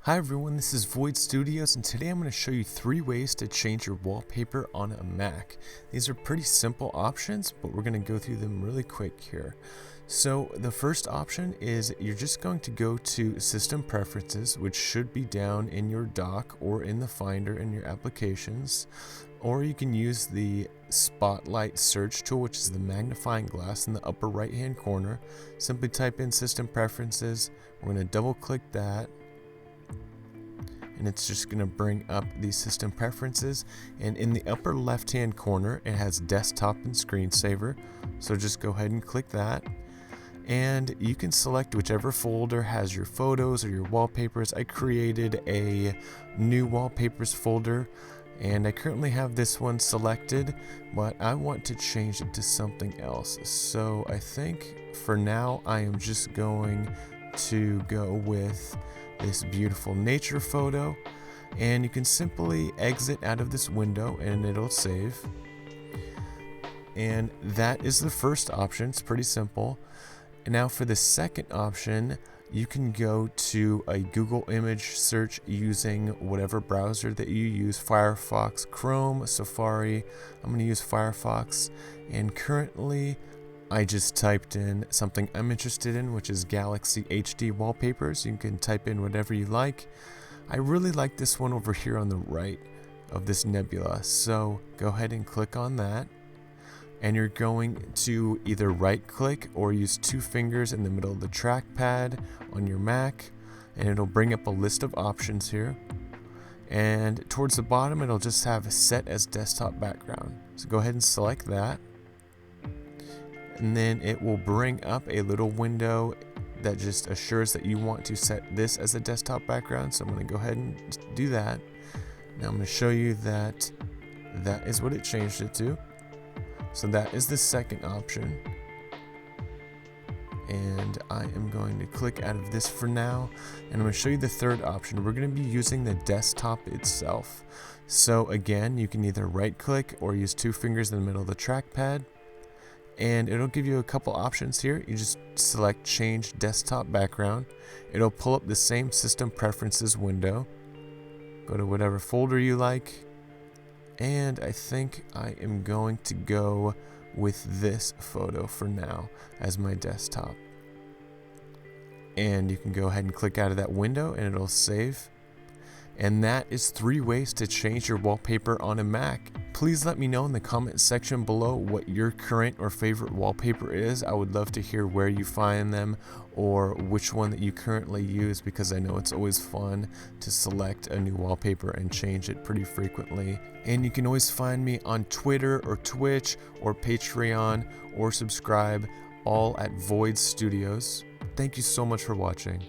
Hi everyone, this is Void Studios, and today I'm going to show you 3 ways to change your wallpaper on a Mac. These are pretty simple options, but we're going to go through them really quick here. So the first option is you're just going to go to System Preferences, which should be down in your dock or in the Finder in your applications. Or you can use the Spotlight search tool, which is the magnifying glass in the upper right hand corner. Simply type in System Preferences. We're going to double click that, and it's just going to bring up the system preferences, and in the upper left hand corner it has desktop and screensaver, so just go ahead and click that, and you can select whichever folder has your photos or your wallpapers. I created a new wallpapers folder and I currently have this one selected, but I want to change it to something else, so I think for now I am just going to go with this beautiful nature photo, and you can simply exit out of this window and it'll save. And that is the first option. It's pretty simple. And now for the second option, you can go to a Google image search using whatever browser that you use: Firefox, Chrome, Safari. I'm going to use Firefox, and currently I just typed in something I'm interested in, which is Galaxy HD wallpapers. You can type in whatever you like. I really like this one over here on the right of this nebula, so go ahead and click on that. And you're going to either right click or use 2 fingers in the middle of the trackpad on your Mac, and it'll bring up a list of options here. And towards the bottom it'll just have set as desktop background. So go ahead and select that. And then it will bring up a little window that just assures that you want to set this as a desktop background. So I'm going to go ahead and do that. Now I'm going to show you that that is what it changed it to. So that is the second option. And I am going to click out of this for now, and I'm going to show you the third option. We're going to be using the desktop itself. So again, you can either right click or use 2 fingers in the middle of the trackpad, and it'll give you a couple options here. You just select change desktop background. It'll pull up the same system preferences window. Go to whatever folder you like, and I think I am going to go with this photo for now as my desktop. And you can go ahead and click out of that window and it'll save. And that is 3 ways to change your wallpaper on a Mac. Please let me know in the comment section below what your current or favorite wallpaper is. I would love to hear where you find them or which one that you currently use, because I know it's always fun to select a new wallpaper and change it pretty frequently. And you can always find me on Twitter or Twitch or Patreon, or subscribe, all at Void Studios. Thank you so much for watching.